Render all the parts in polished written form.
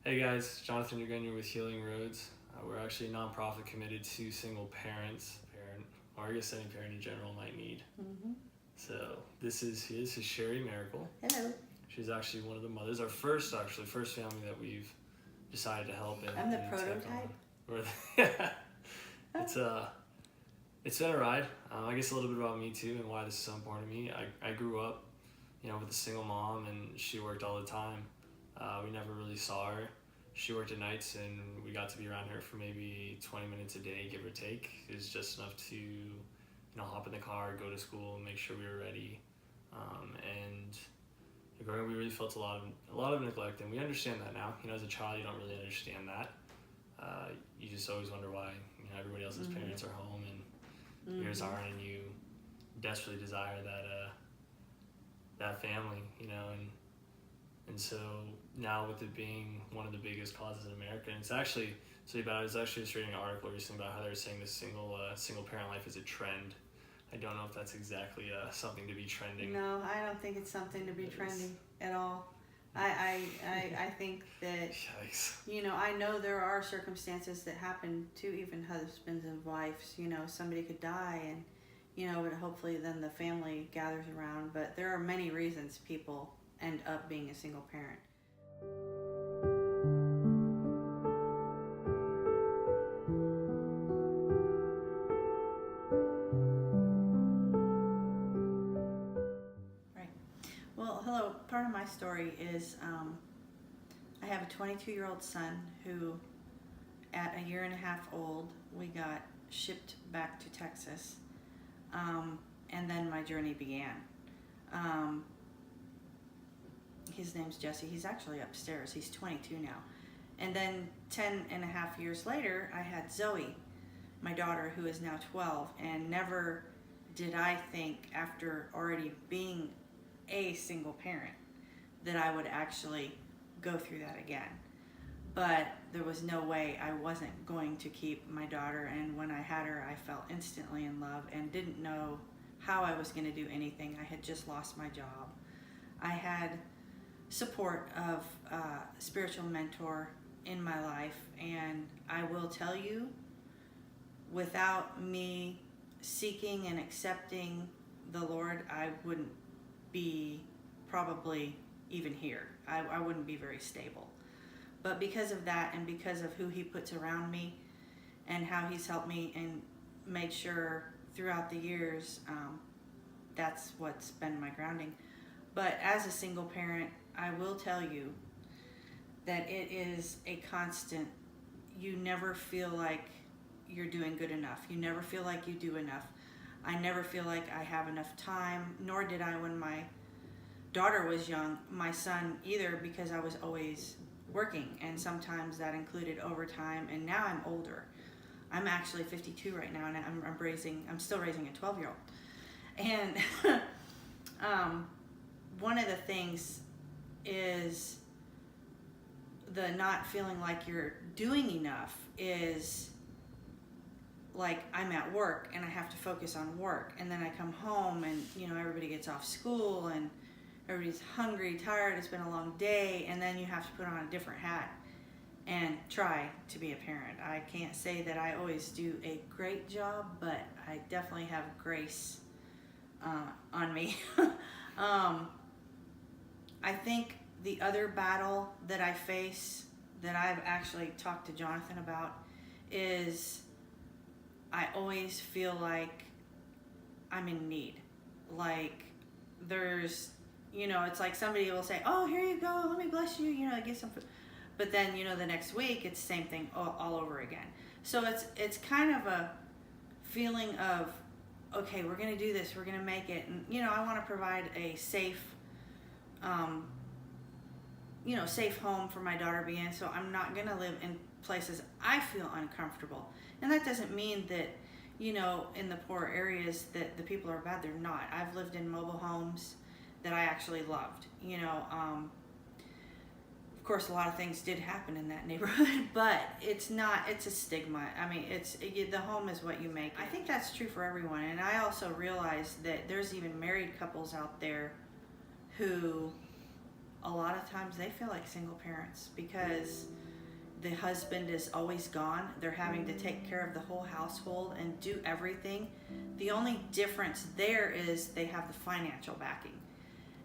Hey guys, Jonathan Urgenia with Healing Roads. We're actually a nonprofit committed to single parent, or I guess any parent in general might need. Mm-hmm. So this is Sherry Miracle. Hello. She's actually one of the mothers, our first family that we've decided to help and I'm the and prototype. take on. It's been a ride. I guess a little bit about me too and why this is so important to me. I grew up, with a single mom, and she worked all the time. We never really saw her. She worked at nights, and we got to be around her for maybe 20 minutes a day, give or take. It was just enough to, hop in the car, go to school, make sure we were ready. And growing up, we really felt a lot of neglect, and we understand that now. As a child, you don't really understand that. You just always wonder why, everybody else's parents are home and yours aren't, and you desperately desire that family, and so now with it being one of the biggest causes in America, and it's actually I was actually just reading an article recently about how they were saying the single parent life is a trend. I don't know if that's exactly something to be trending. No, I don't think it's something to be trending at all. I think that, Yikes. I know there are circumstances that happen to even husbands and wives. Somebody could die and, but hopefully then the family gathers around. But there are many reasons people end up being a single parent. Right. Well, hello. Part of my story is I have a 22-year-old son who, at a year and a half old, we got shipped back to Texas, and then my journey began. His name's Jesse. He's actually upstairs. He's 22 now. And then 10 and a half years later, I had Zoe, my daughter, who is now 12. And never did I think, after already being a single parent, that I would actually go through that again. But there was no way I wasn't going to keep my daughter. And when I had her, I fell instantly in love and didn't know how I was going to do anything. I had just lost my job. I had support of a spiritual mentor in my life, and I will tell you, without me seeking and accepting the Lord, I wouldn't be probably even here. I wouldn't be very stable. But because of that, and because of who He puts around me and how He's helped me and made sure throughout the years, that's what's been my grounding. But as a single parent, I will tell you that it is a constant. You never feel like you're doing good enough. You never feel like you do enough. I never feel like I have enough time, nor did I when my daughter was young, my son either, because I was always working, and sometimes that included overtime. And now I'm older. I'm actually 52 right now, and I'm still raising a 12-year-old. And one of the things is the not feeling like you're doing enough is like I'm at work and I have to focus on work, and then I come home and everybody gets off school and everybody's hungry, tired, it's been a long day, and then you have to put on a different hat and try to be a parent. I can't say that I always do a great job, but I definitely have grace on me. I think the other battle that I face, that I've actually talked to Jonathan about, is I always feel like I'm in need. Like there's, it's like somebody will say, oh, here you go, let me bless you, get some food. But then, the next week, it's the same thing all over again. So it's kind of a feeling of, okay, we're going to do this, we're going to make it. And, I want to provide a safe, safe home for my daughter to be in. So I'm not going to live in places I feel uncomfortable. And that doesn't mean that, in the poor areas that the people are bad. They're not. I've lived in mobile homes that I actually loved. Of course, a lot of things did happen in that neighborhood, but it's a stigma. I mean, the home is what you make. I think that's true for everyone. And I also realize that there's even married couples out there who a lot of times they feel like single parents because the husband is always gone. They're having to take care of the whole household and do everything. The only difference there is they have the financial backing.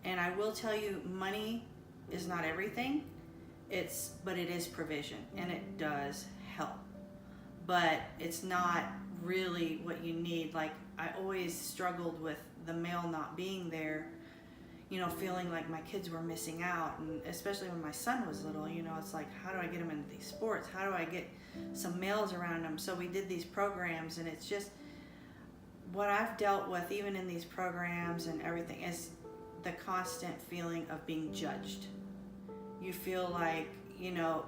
And I will tell you, money is not everything. But it is provision, and it does help. But it's not really what you need. Like, I always struggled with the male not being there, feeling like my kids were missing out. And especially when my son was little, it's like, how do I get him into these sports? How do I get some males around him? So we did these programs, and it's just what I've dealt with, even in these programs and everything, is the constant feeling of being judged. You feel like,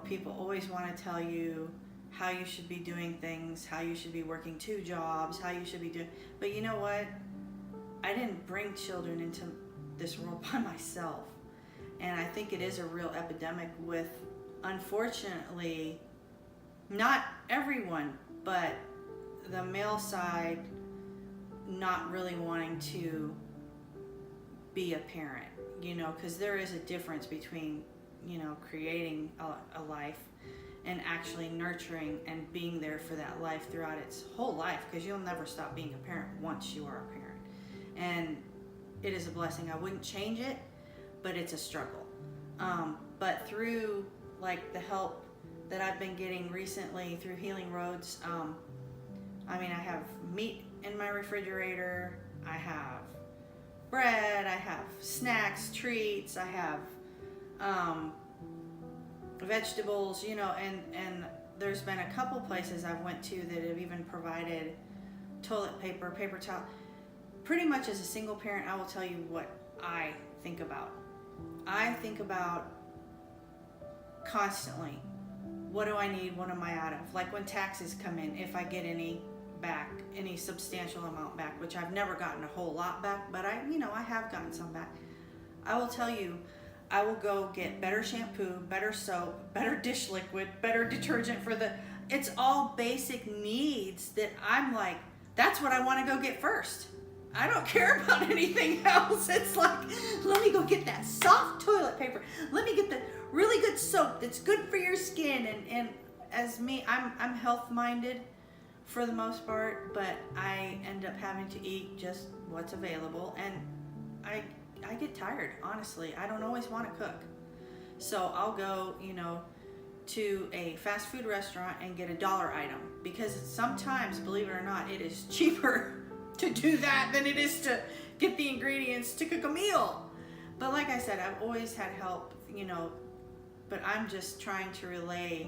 people always want to tell you how you should be doing things, how you should be working 2 jobs, how you should be doing. But you know what? I didn't bring children into this world by myself. And I think it is a real epidemic with, unfortunately, not everyone, but the male side not really wanting to be a parent, because there is a difference between creating a life and actually nurturing and being there for that life throughout its whole life, because you'll never stop being a parent once you are a parent. And it is a blessing. I wouldn't change it, but it's a struggle. But through the help that I've been getting recently through Healing Roads, I have meat in my refrigerator, I have bread, I have snacks, treats, I have vegetables, and there's been a couple places I've went to that have even provided toilet paper, paper towel. Pretty much as a single parent, I will tell you what I think about. I think about constantly, what do I need, what am I out of? Like when taxes come in, if I get any back, any substantial amount back, which I've never gotten a whole lot back, but I have gotten some back. I will tell you, I will go get better shampoo, better soap, better dish liquid, better detergent it's all basic needs that I'm like, that's what I want to go get first. I don't care about anything else. It's like, let me go get that soft toilet paper. Let me get the really good soap that's good for your skin. And as me, I'm health minded for the most part, but I end up having to eat just what's available, and I get tired, honestly. I don't always want to cook. So I'll go, to a fast food restaurant and get a dollar item, because sometimes, believe it or not, it is cheaper to do that than it is to get the ingredients to cook a meal. But like I said, I've always had help, but I'm just trying to relay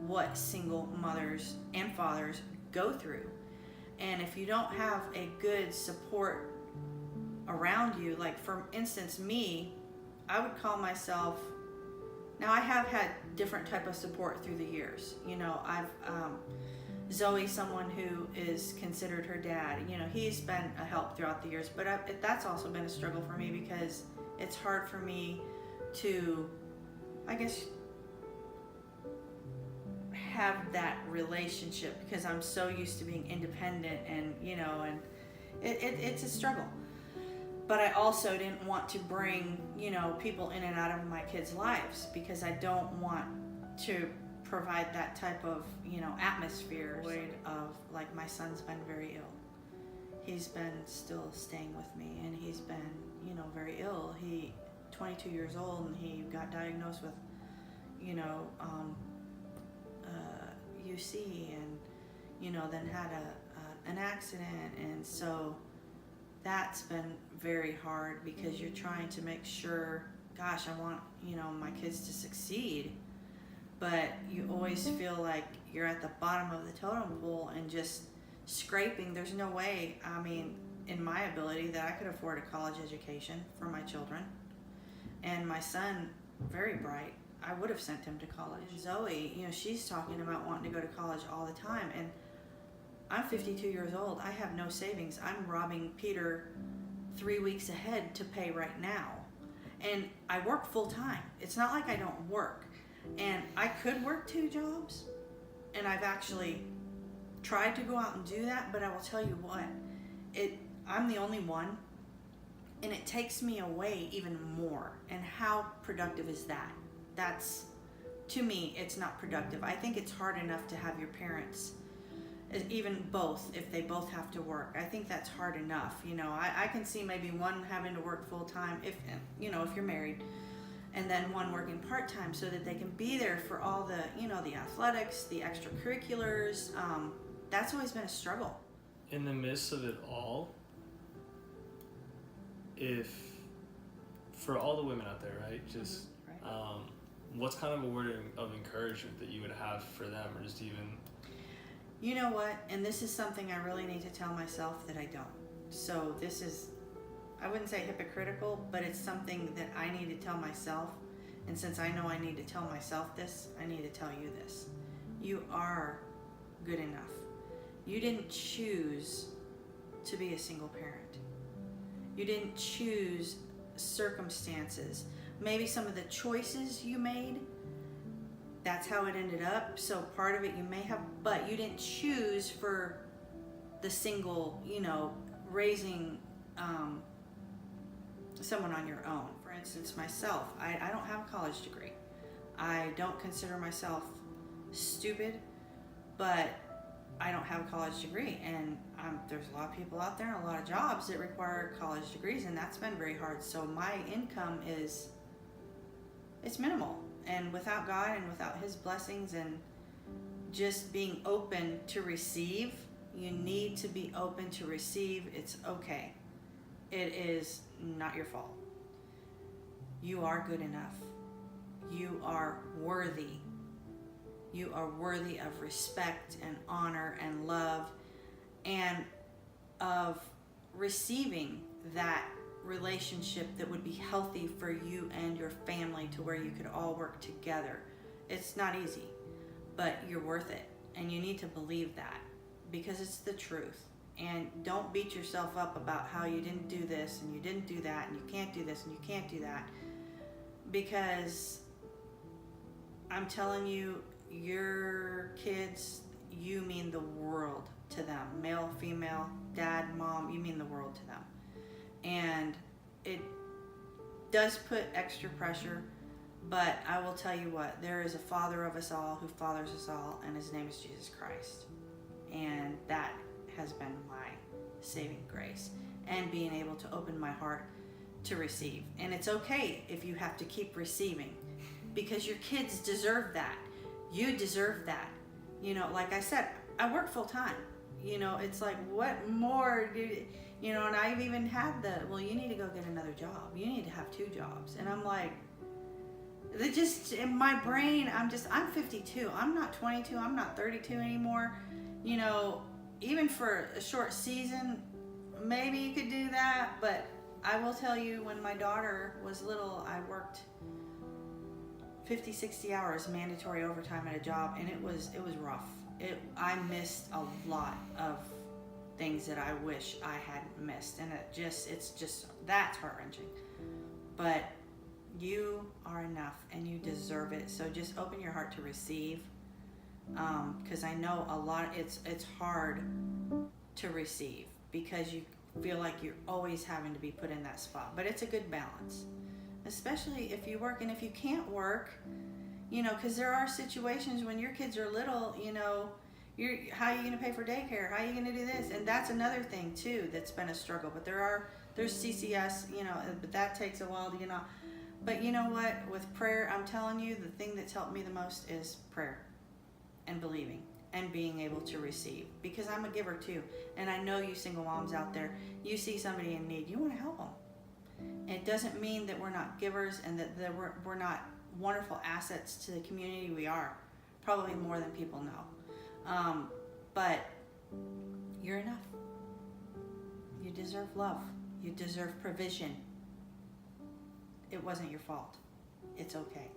what single mothers and fathers go through. And if you don't have a good support around you, like for instance me, I would call myself, now I have had different type of support through the years. I've Zoe, someone who is considered her dad, he's been a help throughout the years, but that's also been a struggle for me, because it's hard for me to, I guess, have that relationship, because I'm so used to being independent, and it's a struggle. But I also didn't want to bring people in and out of my kids' lives, because I don't want to provide that type of atmosphere of, like, my son's been very ill. He's been still staying with me, and he's been very ill. He 22 years old, and he got diagnosed with UC, and then had an accident, and so that's been very hard, because you're trying to make sure, gosh, I want my kids to succeed, but you always feel like you're at the bottom of the totem pole and just scraping. There's no way, in my ability, that I could afford a college education for my children. And my son, very bright, I would have sent him to college. Zoe, she's talking about wanting to go to college all the time, and I'm 52 years old. I have no savings. I'm robbing Peter 3 weeks ahead to pay right now. And I work full time. It's not like I don't work. And I could work 2 jobs, and I've actually tried to go out and do that, but I will tell you what, I'm the only one and it takes me away even more. And how productive is that? That's, to me, it's not productive. I think it's hard enough to have your parents, even both, if they both have to work. I think that's hard enough. I can see maybe one having to work full time if you're married, and then one working part-time so that they can be there for all the athletics, the extracurriculars. That's always been a struggle. In the midst of it all, if for all the women out there, right, just Right. what's kind of a word of encouragement that you would have for them, or just even You know what? And this is something I really need to tell myself that I don't. So this is, I wouldn't say hypocritical, but it's something that I need to tell myself. And since I know I need to tell myself this, I need to tell you this. You are good enough. You didn't choose to be a single parent. You didn't choose circumstances. Maybe some of the choices you made, that's how it ended up. So part of it you may have, but you didn't choose for the single, raising someone on your own. For instance, myself, I don't have a college degree. I don't consider myself stupid, but I don't have a college degree. And there's a lot of people out there and a lot of jobs that require college degrees, and that's been very hard. So my income it's minimal. And without God and without His blessings and just being open to receive, you need to be open to receive. It's okay. It is not your fault. You are good enough. You are worthy. You are worthy of respect and honor and love, and of receiving that relationship that would be healthy for you and your family, to where you could all work together. It's not easy, but you're worth it, and you need to believe that, because it's the truth. And don't beat yourself up about how you didn't do this and you didn't do that and you can't do this and you can't do that, because I'm telling you, your kids, you mean the world to them. Male, female, dad, mom, you mean the world to them. And it does put extra pressure, but I will tell you what, there is a Father of us all who fathers us all, and His name is Jesus Christ. And that has been my saving grace, and being able to open my heart to receive. And it's okay if you have to keep receiving, because your kids deserve that. You deserve that. Like I said, I work full time. It's like, what more and I've even had you need to go get another job. You need to have 2 jobs. And I'm like, it just, in my brain, I'm 52. I'm not 22. I'm not 32 anymore. Even for a short season, maybe you could do that. But I will tell you, when my daughter was little, I worked 50, 60 hours mandatory overtime at a job, and it was rough. I missed a lot of things that I wish I hadn't missed, and that's heart-wrenching. But you are enough, and you deserve it. So just open your heart to receive, because I know it's hard to receive, because you feel like you're always having to be put in that spot. But it's a good balance, especially if you work. And if you can't work, because there are situations when your kids are little, how are you going to pay for daycare? How are you going to do this? And that's another thing too that's been a struggle. But there's CCS, but that takes a while to get on. But you know what? With prayer, I'm telling you, the thing that's helped me the most is prayer and believing and being able to receive. Because I'm a giver too. And I know you single moms out there, you see somebody in need, you want to help them. And it doesn't mean that we're not givers and that we're not wonderful assets to the community. We are, probably more than people know. But you're enough. You deserve love. You deserve provision. It wasn't your fault. It's okay.